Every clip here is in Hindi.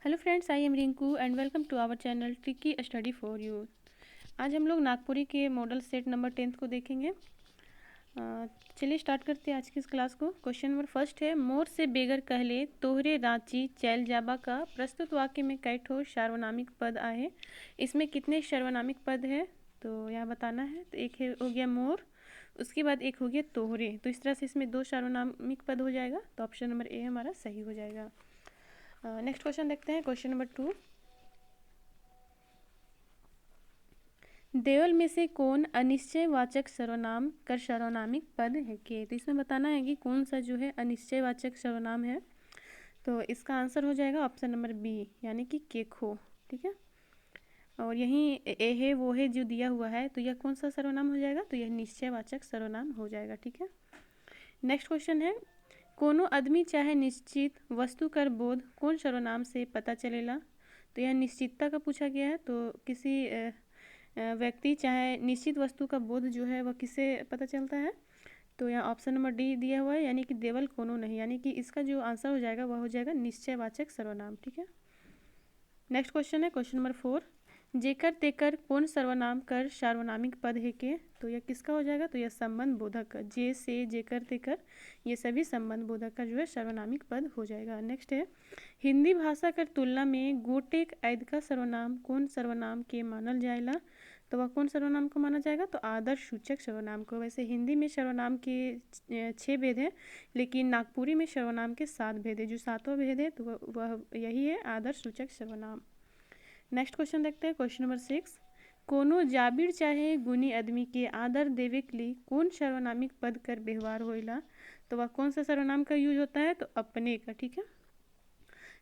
Hello friends, I am Rinku and welcome to our channel tricky study for you. आज हम लोग नागपुरी के मॉडल सेट नंबर 10 को देखेंगे। चलिए स्टार्ट करते हैं आज की इस क्लास को। क्वेश्चन नंबर फर्स्ट है, मोर से बेगर कहले तोहरे रांची चैल जाबा का प्रस्तुत वाक्य में कई ठो सार्वनामिक पद आए। इसमें कितने सार्वनामिक पद है तो यहाँ बताना है। तो एक हो गया मोर, उसके बाद एक हो गया तोहरे। तो इस तरह से इसमें 2 सार्वनामिक पद हो जाएगा। तो ऑप्शन नंबर ए हमारा सही हो जाएगा। नेक्स्ट क्वेश्चन देखते हैं। क्वेश्चन नंबर 2, देवल में से कौन अनिश्चयवाचक सर्वनाम कर सार्वनामिक पद है के। तो इसमें बताना है कि कौन सा जो है अनिश्चयवाचक सर्वनाम है। तो इसका आंसर हो जाएगा ऑप्शन नंबर बी, यानी कि केखो। ठीक है, और यहीं ए है वो है जो दिया हुआ है, तो यह कौन सा सर्वनाम हो जाएगा, तो यह निश्चयवाचक सर्वनाम हो जाएगा। ठीक है, नेक्स्ट क्वेश्चन है, कोनो आदमी चाहे निश्चित वस्तु कर बोध कौन सर्वनाम से पता चलेला। तो यह निश्चितता का पूछा गया है। तो किसी व्यक्ति चाहे निश्चित वस्तु का बोध जो है वह किससे पता चलता है। तो यहाँ ऑप्शन नंबर डी दिया हुआ है, यानी कि देवल कोनो नहीं, यानी कि इसका जो आंसर हो जाएगा वह हो जाएगा निश्चयवाचक सर्वनाम। ठीक है, नेक्स्ट क्वेश्चन है क्वेश्चन नंबर 4, जेकर तेकर कौन सर्वनाम कर सार्वनामिक पद है के। तो यह किसका हो जाएगा, तो यह संबंध बोधक, जे से जेकर तेकर ये सभी संबंध बोधक का जो है सार्वनामिक पद हो जाएगा। नेक्स्ट है, हिंदी भाषा कर तुलना में गोटेक ऐद का सर्वनाम कौन सर्वनाम के मानल जाएला। तो वह कौन सर्वनाम को माना जाएगा, तो आदर्श सूचक सर्वनाम को। वैसे हिंदी में सर्वनाम के 6 भेद हैं, लेकिन नागपुरी में सर्वनाम के 7 भेद है। जो 7वां भेद है तो वह यही है आदर्श सूचक सर्वनाम। नेक्स्ट क्वेश्चन देखते हैं क्वेश्चन नंबर 6, कोनो जाबिर चाहे गुनी आदमी के आदर देवे के लिए कौन सर्वनामिक पद कर व्यवहार होइला। तो वह कौन सा सर्वनाम का यूज होता है, तो अपने का। ठीक है,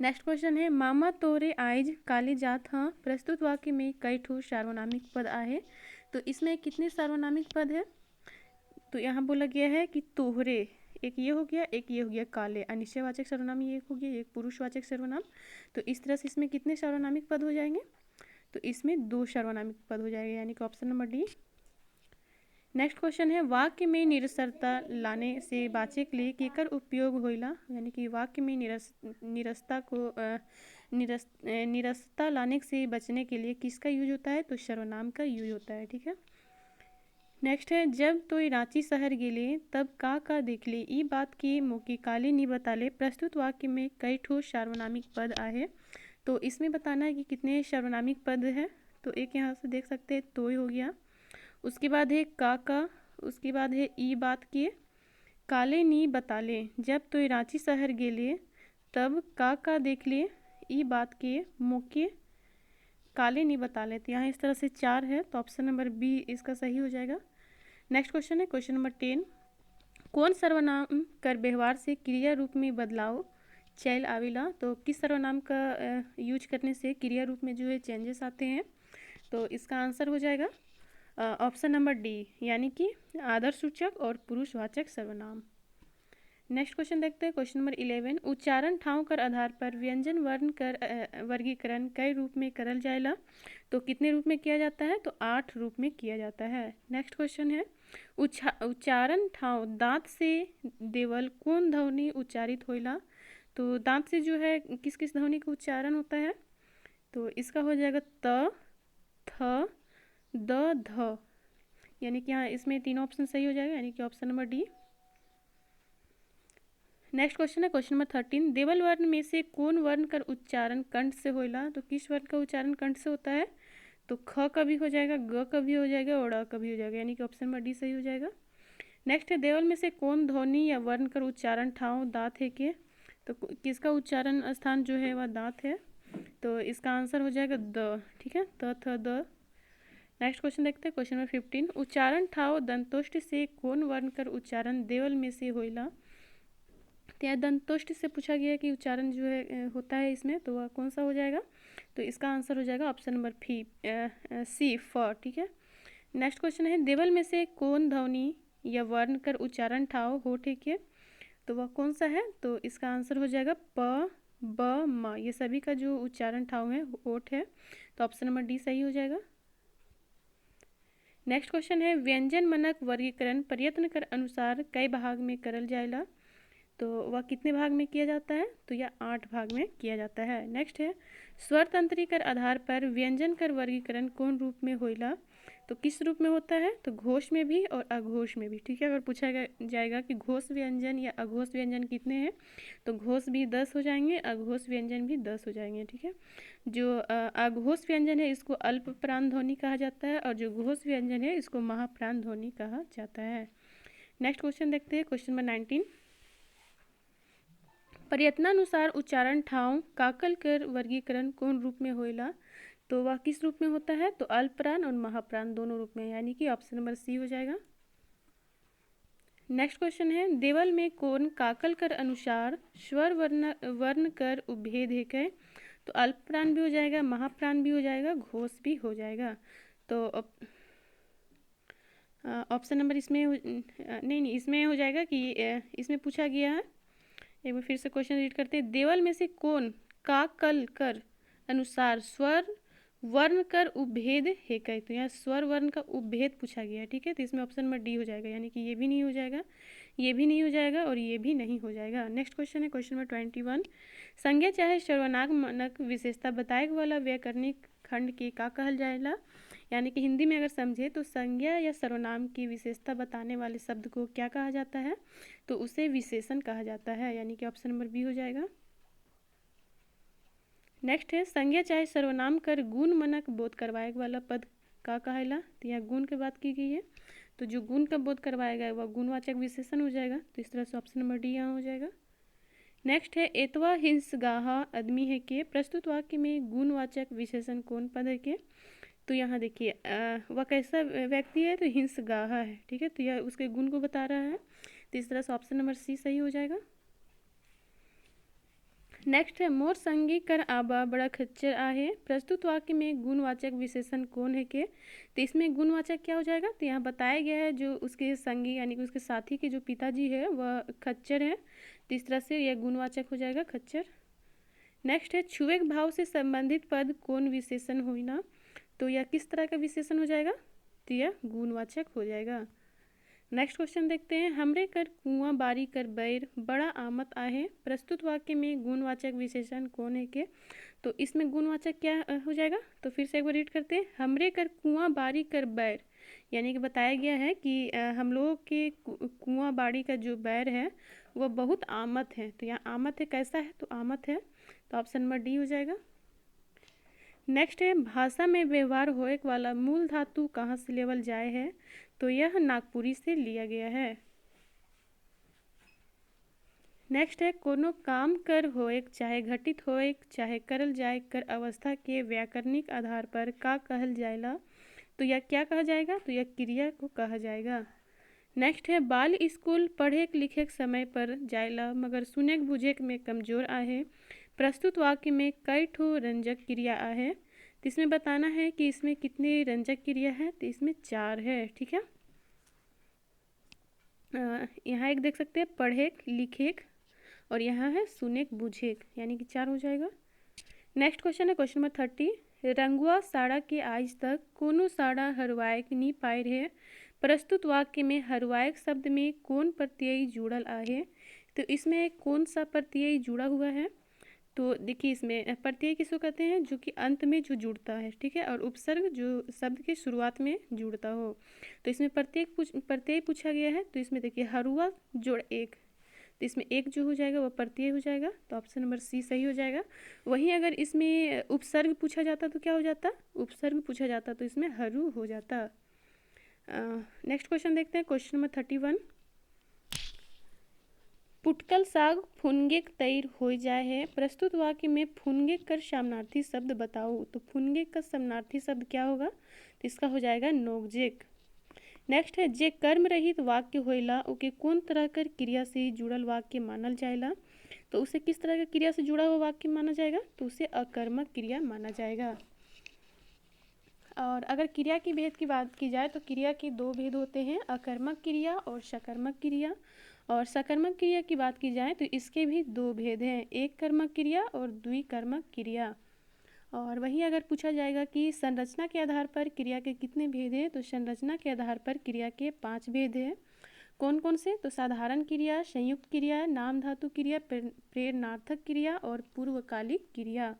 नेक्स्ट क्वेश्चन है, मामा तोरे आइज काले जात हाँ प्रस्तुत वाक्य में कई ठो सार्वनामिक पद आए। तो इसमें कितने सार्वनामिक पद है, तो यहाँ बोला गया है कि तोहरे, एक ये हो गया, एक ये हो गया काले, अनिश्चयवाचक सर्वनाम ये एक हो गया, एक पुरुषवाचक सर्वनाम। तो इस तरह से इसमें कितने सार्वनामिक पद हो जाएंगे, तो इसमें 2 सार्वनामिक पद हो जाएंगे, यानी कि option number D. Next question है, वाक्य में निरसरता लाने से बाचे के लिए केकर उपयोग होइला। यानी कि वाक्य में निरसता लाने से बचने के लिए किसका यूज होता है, तो सर्वनाम का यूज होता है। ठीक है, नेक्स्ट है, जब तो रांची शहर गेले तब का देखले ई बात के मौके काले नी बताले प्रस्तुत वाक्य में कई ठो सार्वनामिक पद आए। तो इसमें बताना है कि कितने सार्वनामिक पद है। तो एक यहाँ से देख सकते हैं, तोय हो गया, उसके बाद है का, उसके बाद है ई बात के काले नी बताले जब तो रांची शहर गेले तब का देख ले ई बात के मौके काले नी बता ले। तो यहाँ इस तरह से 4 है, तो ऑप्शन नंबर बी इसका सही हो जाएगा। नेक्स्ट क्वेश्चन है क्वेश्चन नंबर 10, कौन सर्वनाम कर व्यवहार से क्रिया रूप में बदलाव चैल आवेला। तो किस सर्वनाम का यूज करने से क्रिया रूप में जो है चेंजेस आते हैं। तो इसका आंसर हो जाएगा ऑप्शन नंबर डी, यानी कि आदर्श सूचक और पुरुषवाचक सर्वनाम। नेक्स्ट क्वेश्चन देखते हैं क्वेश्चन नंबर 11, उच्चारण ठाव कर आधार पर व्यंजन वर्ण कर वर्गीकरण कई रूप में करल जाएला। तो कितने रूप में किया जाता है, तो 8 रूप में किया जाता है। नेक्स्ट क्वेश्चन है, उच्चारण ठाव दांत से देवल कौन ध्वनि उच्चारित होइला। तो दांत से जो है किस किस ध्वनि का उच्चारण होता है, तो इसका हो जाएगा त, थ, द, ध, यानी कि यहाँ इसमें तीनों ऑप्शन सही हो जाएगा, यानी कि option number D. Next question है क्वेश्चन नंबर 13, देवल वर्ण में से कौन वर्ण का उच्चारण कंठ से होइला। तो किस वर्ण का उच्चारण कंठ से होता है, तो ख का भी हो जाएगा, ग का भी हो जाएगा और ड़ का भी हो जाएगा, यानी कि ऑप्शन नंबर डी सही हो जाएगा। नेक्स्ट है, देवल में से कौन ध्वनि या वर्ण का उच्चारण ठाव दांत है के। तो किसका उच्चारण स्थान जो है वह दांत है। तो इसका आंसर हो जाएगा द। ठीक है, त, थ, द। नेक्स्ट क्वेश्चन देखते हैं क्वेश्चन नंबर 15, उच्चारण ठाव दंतोष्ट से कौन वर्ण कर उच्चारण देवल में से होइला। तो यहाँ दंतोष्ट से पूछा गया कि उच्चारण जो है होता है इसमें, तो वह कौन सा हो जाएगा। तो इसका आंसर हो जाएगा ऑप्शन नंबर सी, फ। ठीक है, नेक्स्ट क्वेश्चन है, देवल में से कौन ध्वनि या वर्ण कर उच्चारण ठाव होठ है के। तो वह कौन सा है, तो इसका आंसर हो जाएगा प, ब, म, ये सभी का जो उच्चारण ठाव है होठ है। तो ऑप्शन नंबर डी सही हो जाएगा। नेक्स्ट क्वेश्चन है, व्यंजन मनक वर्गीकरण प्रयत्न कर अनुसार कई भाग में करल जाएला। तो वह कितने भाग में किया जाता है? तो यह 8 भाग में किया जाता है। नेक्स्ट है स्वर तंत्री कर आधार पर व्यंजन कर वर्गीकरण कौन रूप में होइला? तो किस रूप में होता है? तो घोष में भी और अघोष में भी। ठीक है, अगर पूछा जाएगा कि घोष व्यंजन या अघोष व्यंजन कितने हैं, तो घोष भी 10 हो जाएंगे, अघोष व्यंजन भी 10 हो जाएंगे। ठीक है, जो अघोष व्यंजन है इसको अल्प प्राण ध्वनि कहा जाता है, और जो घोष व्यंजन है इसको महाप्राण ध्वनि कहा जाता है। नेक्स्ट क्वेश्चन देखते हैं, क्वेश्चन नंबर 19। प्रयत्नानुसार उच्चारण ठाव काकल कर वर्गीकरण कौन रूप में होइला? तो वह किस रूप में होता है? तो अल्पप्राण और महाप्राण दोनों रूप में, यानी कि ऑप्शन नंबर सी हो जाएगा। नेक्स्ट क्वेश्चन है देवल में कौन काकल कर अनुसार स्वर वर्ण कर उपभेद है कह? तो अल्पप्राण भी हो जाएगा, महाप्राण भी हो जाएगा, घोष भी हो जाएगा। तो ऑप्शन नंबर इसमें नहीं इसमें हो जाएगा कि इसमें पूछा गया है। एक बार फिर से क्वेश्चन रीड करते हैं। देवल में से कौन काकल कर अनुसार स्वर वर्ण कर उपभेद है कहे? तो यहाँ स्वर वर्ण का उपभेद पूछा गया है। ठीक है, तो इसमें ऑप्शन नंबर डी हो जाएगा, यानी कि ये भी नहीं हो जाएगा, ये भी नहीं हो जाएगा और ये भी नहीं हो जाएगा। नेक्स्ट क्वेश्चन है क्वेश्चन नंबर 21। संज्ञा चाहे सर्वनामक विशेषता बताए वाला व्याकरणिक खंड के का कहल जाएला? यानी कि हिंदी में अगर समझे तो संज्ञा या सर्वनाम की विशेषता बताने वाले शब्द को क्या कहा जाता है? तो उसे विशेषण कहा जाता है, यानी कि ऑप्शन नंबर बी हो जाएगा। नेक्स्ट है संज्ञा चाहे सर्वनाम कर गुण मनक बोध करवाए वाला पद का कहेला? तो यहाँ गुण की बात की गई है, तो जो गुण का बोध करवाएगा वह गुणवाचक विशेषण हो जाएगा, तो इस तरह से ऑप्शन नंबर डी यहाँ हो जाएगा। नेक्स्ट है एतवा हिंसगाहा आदमी है के प्रस्तुत वाक्य में गुणवाचक विशेषण कौन पद है के? तो यहाँ देखिए वह कैसा व्यक्ति है? तो हिंसगाहा है। ठीक है, तो यह उसके गुण को बता रहा है, तो इस तरह से ऑप्शन नंबर सी सही हो जाएगा। नेक्स्ट है मोर संगी कर आबा बड़ा खच्चर आहे प्रस्तुत वाक्य में गुणवाचक विशेषण कौन है के? तो इसमें गुणवाचक क्या हो जाएगा? तो यहाँ बताया गया है जो उसके संगी यानी कि उसके साथी के जो पिताजी है वह खच्चर है, तो इस तरह से यह गुणवाचक हो जाएगा खच्चर। नेक्स्ट है छुएक भाव से संबंधित पद कौन विशेषण होइना? तो यह किस तरह का विशेषण हो जाएगा? तो यह गुणवाचक हो जाएगा। नेक्स्ट क्वेश्चन देखते हैं हमरे कर कुआं बारी कर बैर बड़ा आमत आहे प्रस्तुत वाक्य में गुणवाचक विशेषण कौन है के? तो इसमें गुणवाचक क्या हो जाएगा? तो फिर से एक बार रीड करते हैं हमरे कर कुआं बारी कर बैर, यानी कि बताया गया है कि हम लोगों के कुआं बाड़ी का जो बैर है वह बहुत आमत है, तो यहाँ आमत है कैसा है? तो आमत है, तो ऑप्शन नंबर डी हो जाएगा। नेक्स्ट है भाषा में व्यवहार होए वाला मूल धातु कहाँ से लेवल जाए है? तो यह नागपुरी से लिया गया है। नेक्स्ट है कोनो काम कर होए चाहे घटित होए चाहे करल जाए कर अवस्था के व्याकरणिक आधार पर का कहल जाएला? तो यह क्या कहा जाएगा? तो यह क्रिया को कहा जाएगा। नेक्स्ट है बाल स्कूल पढ़े लिखे समय पर जाएला मगर सुने बुझे में कमजोर आहे प्रस्तुत वाक्य में कई ठो रंजक क्रिया आहे? तो इसमें बताना है कि इसमें कितनी रंजक क्रिया है? तो इसमें 4 है। ठीक है, यहाँ एक देख सकते हैं पढ़ेक लिखेक और यहाँ है सुनेक बुझेक, यानी कि 4 हो जाएगा। नेक्स्ट क्वेश्चन है क्वेश्चन नंबर 30। रंगुआ साड़ा के आज तक कोनो साड़ा हरवायक नी पाए रहे प्रस्तुत वाक्य में हरवायक शब्द में कौन प्रत्यय जुड़ल आहे? तो इसमें कौन सा प्रत्यय जुड़ा हुआ है? तो देखिए इसमें प्रत्यय किसको कहते हैं? जो कि अंत में जो जुड़ता है। ठीक है, और उपसर्ग जो शब्द के शुरुआत में जुड़ता हो। तो इसमें प्रत्यय पूछा गया है, तो इसमें देखिए हरुआ जोड़ एक, तो इसमें एक जो हो जाएगा वह प्रत्यय हो जाएगा, तो ऑप्शन नंबर सी सही हो जाएगा। वहीं अगर इसमें उपसर्ग पूछा जाता तो क्या हो जाता? उपसर्ग पूछा जाता तो इसमें हरू हो जाता। नेक्स्ट क्वेश्चन देखते हैं क्वेश्चन नंबर 31। पुटकल साग फुनगेक तैर हो जाए है प्रस्तुत वाक्य में फुनगेक कर समानार्थी शब्द बताओ। तो फुनगेक का समानार्थी शब्द क्या होगा? तो इसका हो जाएगा नोकजेक। नेक्स्ट है जे कर्म रहित वाक्य होइला ओके कौन तरह कर क्रिया से जुड़ल वाक्य मानल जाएला? तो उसे किस तरह का क्रिया से जुड़ा हुआ वाक्य माना जाएगा? तो उसे अकर्मक क्रिया माना जाएगा। और अगर क्रिया की भेद की बात की जाए तो क्रिया के 2 भेद होते हैं, अकर्मक क्रिया और सकर्मक क्रिया। और सकर्मक क्रिया की बात की जाए तो इसके भी 2 भेद हैं, एक कर्मक क्रिया और द्विकर्मक क्रिया। और वहीं अगर पूछा जाएगा कि संरचना के आधार पर क्रिया के कितने भेद हैं? तो संरचना के आधार पर क्रिया के 5 भेद हैं। कौन कौन से? तो साधारण क्रिया, संयुक्त क्रिया, नाम धातु क्रिया, प्रेरणार्थक क्रिया और पूर्वकालिक क्रिया।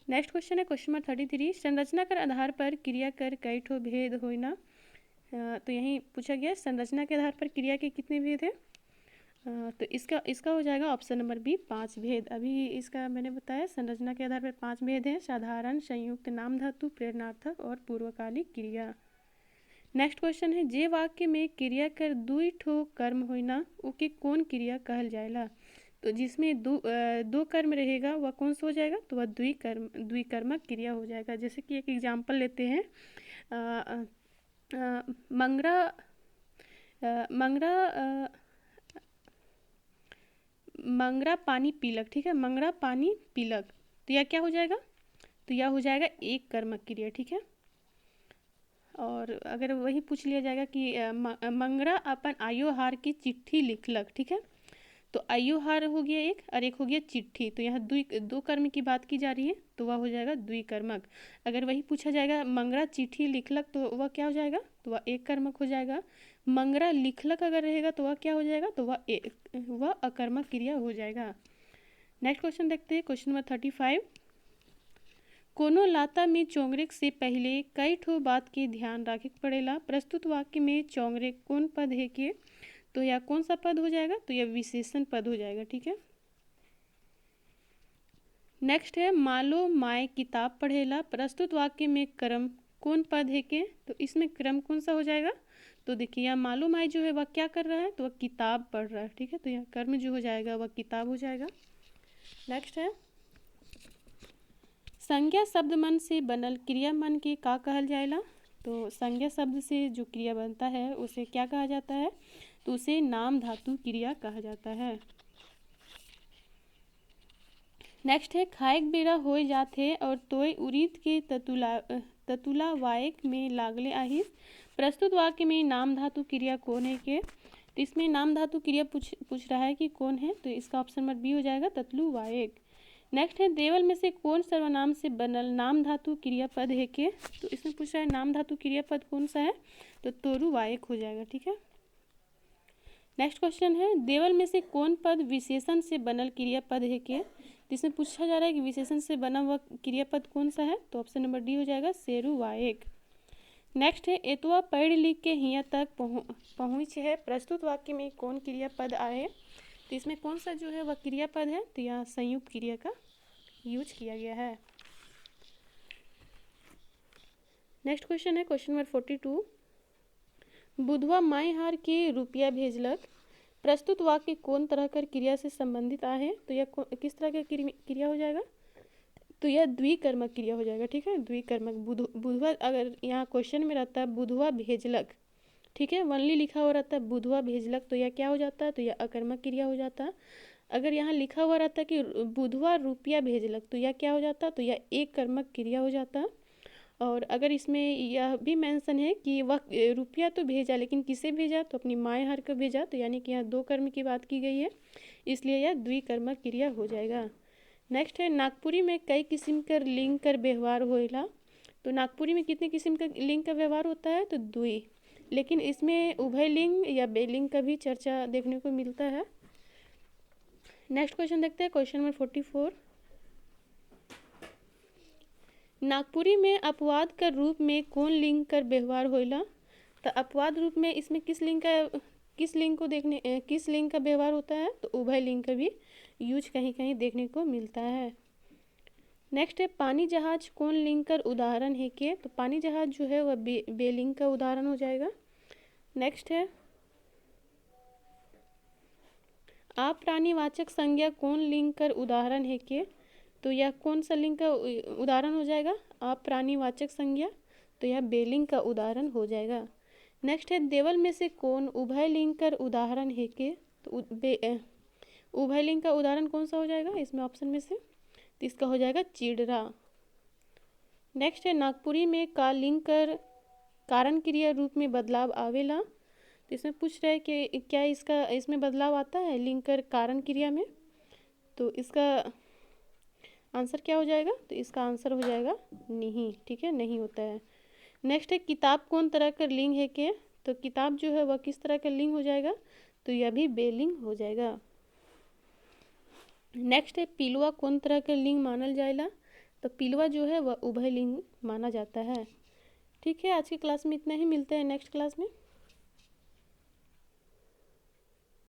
नेक्स्ट क्वेश्चन है क्वेश्चन नंबर 33, संरचना के आधार पर क्रिया कर कई ठो भेद होना। तो यहीं पूछा गया संरचना के आधार पर क्रिया के कितने भेद हैं? तो इसका हो जाएगा ऑप्शन नंबर बी 5 भेद। अभी इसका मैंने बताया संरचना के आधार पर 5 भेद हैं, साधारण, संयुक्त, नाम धातु, प्रेरणार्थक और पूर्वकालिक क्रिया। नेक्स्ट क्वेश्चन है जे वाक्य में क्रिया कर दुई ठो कर्म होना ओके कौन क्रिया कहल जाएला? तो जिसमें दो कर्म रहेगा वह कौन सा हो जाएगा? तो वह द्विकर्मक क्रिया हो जाएगा। जैसे कि एक एग्जाम्पल लेते हैं, मंगरा पानी पीलक। ठीक है, मंगरा पानी पीलक, तो यह क्या हो जाएगा? तो यह हो जाएगा एक कर्मक क्रिया। ठीक है, और अगर वही पूछ लिया जाएगा कि मंगरा अपन आयोहार की चिट्ठी लिखलक। ठीक है, तो आयोहार हो गया एक और एक हो गया चिट्ठी, तो यहाँ दो कर्म की बात की जा रही है, तो वह हो जाएगा द्विकर्मक। अगर वही पूछा जाएगा मंगरा चिट्ठी लिखलक, तो वह क्या हो जाएगा? तो वह एक कर्मक हो जाएगा। मंगरा लिखलक अगर रहेगा तो वह क्या हो जाएगा? तो वह अकर्मक क्रिया हो जाएगा। नेक्स्ट क्वेश्चन देखते हैं क्वेश्चन नंबर 35, कोनो लाता में चौंगरेक से पहले कई ठो बात के ध्यान रखे पड़ेला। प्रस्तुत वाक्य में चौंगरेक कौन पद है के? तो यह कौन सा पद हो जाएगा? तो यह विशेषण पद हो जाएगा। ठीक है, नेक्स्ट है मालो माए किताब पढ़ेला। प्रस्तुत वाक्य में क्रम कौन पद है के? तो इसमें क्रम कौन सा हो जाएगा? तो देखिए यहाँ मालो माए जो है वह क्या कर रहा है? तो वह किताब पढ़ रहा है। ठीक है, तो यह कर्म जो हो जाएगा वह किताब हो जाएगा। नेक्स्ट है संज्ञा शब्द मन से बनल क्रिया मन के का कहल जाएला? तो संज्ञा शब्द से जो क्रिया बनता है उसे क्या कहा जाता है? तो उसे नाम धातु क्रिया कहा जाता है। नेक्स्ट है खाएक बेरा हो जाते और तोय उरीद के ततुला वायक में लागले आहिस। प्रस्तुत वाक्य में नाम धातु क्रिया कौन है के? तो इसमें नाम धातु क्रिया पूछ रहा है कि कौन है, तो इसका ऑप्शन नंबर बी हो जाएगा ततलु वायक। नेक्स्ट है देवल में से कौन सर्वनाम से बनल नाम धातु क्रियापद है के? तो इसमें पूछ रहा है नाम धातु क्रियापद कौन सा है? तो तोरु वायक हो जाएगा। ठीक है, नेक्स्ट क्वेश्चन है देवल में से कौन पद विशेषण से बनल क्रियापद है के? जिसमें पूछा जा रहा है कि विशेषण से बना हुआ क्रियापद कौन सा है? तो ऑप्शन नंबर डी हो जाएगा शेरु वायक। नेक्स्ट है एतवा पढ़ लिख के हिया तक पहुँच है। प्रस्तुत वाक्य में कौन क्रियापद आए? तो इसमें कौन सा जो है वह क्रियापद है? तो यहाँ संयुक्त क्रिया का यूज किया गया है। नेक्स्ट क्वेश्चन है क्वेश्चन नंबर 42, बुधवा माई हार के रुपया भेजलक। प्रस्तुत वाक्य कौन तरह कर क्रिया से संबंधित आहे? तो यह किस तरह का क्रिया हो जाएगा? तो यह द्विकर्मक क्रिया हो जाएगा। ठीक है, द्विकर्मक। बुधवा अगर यहाँ क्वेश्चन में रहता है बुधवा भेजलक, ठीक है, वनली लिखा हुआ रहता है बुधवा भेजलक, तो यह क्या हो जाता है? तो यह अकर्मक क्रिया हो जाता है। अगर यहाँ लिखा हुआ रहता है कि बुधवा रुपया भेजलक, तो यह क्या हो जाता है? तो यह एक कर्मक क्रिया हो जाता है। और अगर इसमें यह भी मेंशन है कि वह रुपया तो भेजा लेकिन किसे भेजा? तो अपनी माए हर को भेजा, तो यानी कि यहाँ दो कर्म की बात की गई है, इसलिए यह द्विकर्मक क्रिया हो जाएगा। नेक्स्ट है नागपुरी में कई किस्म का लिंग कर व्यवहार होएला। तो नागपुरी में कितने किस्म का लिंग का व्यवहार होता है? तो द्वि, लेकिन इसमें उभय लिंग या बेलिंग का भी चर्चा देखने को मिलता है। नेक्स्ट क्वेश्चन देखते हैं क्वेश्चन नंबर 44, नागपुरी में अपवाद का रूप में कौन लिंग कर व्यवहार होइला? तो अपवाद रूप में इसमें किस लिंग का व्यवहार होता है? तो उभय लिंग का भी यूज कहीं कहीं देखने को मिलता है। नेक्स्ट है पानी जहाज कौन लिंग कर उदाहरण है के? तो पानी जहाज जो है वह बेलिंग का उदाहरण हो जाएगा। नेक्स्ट है आप प्राणीवाचक संज्ञा कौन लिंग कर उदाहरण है के? तो यह कौन सा लिंग का उदाहरण हो जाएगा? आप प्राणीवाचक संज्ञा, तो यह बेलिंग का उदाहरण हो जाएगा। नेक्स्ट है देवल में से कौन उभय लिंग कर उदाहरण है के? तो उभय लिंग का उदाहरण कौन सा हो जाएगा इसमें ऑप्शन में से? तो इसका हो जाएगा चिड़रा। नेक्स्ट है नागपुरी में का लिंग कर कारण क्रिया रूप में बदलाव आवेला। तो इसमें पूछ रहा है कि क्या इसमें बदलाव आता है लिंग कर कारण क्रिया में? तो इसका आंसर क्या हो जाएगा? तो इसका आंसर हो जाएगा नहीं। ठीक है, नहीं होता है। नेक्स्ट है किताब कौन तरह का लिंग है के, तो किताब जो है वह किस तरह का लिंग हो जाएगा, तो यह भी बेलिंग हो जाएगा। नेक्स्ट है पिलुआ कौन तरह का लिंग मानल जाएगा, तो पिलुआ जो है वह उभय लिंग माना जाता है। ठीक है, आज की क्लास में इतना ही, मिलते हैं नेक्स्ट क्लास में।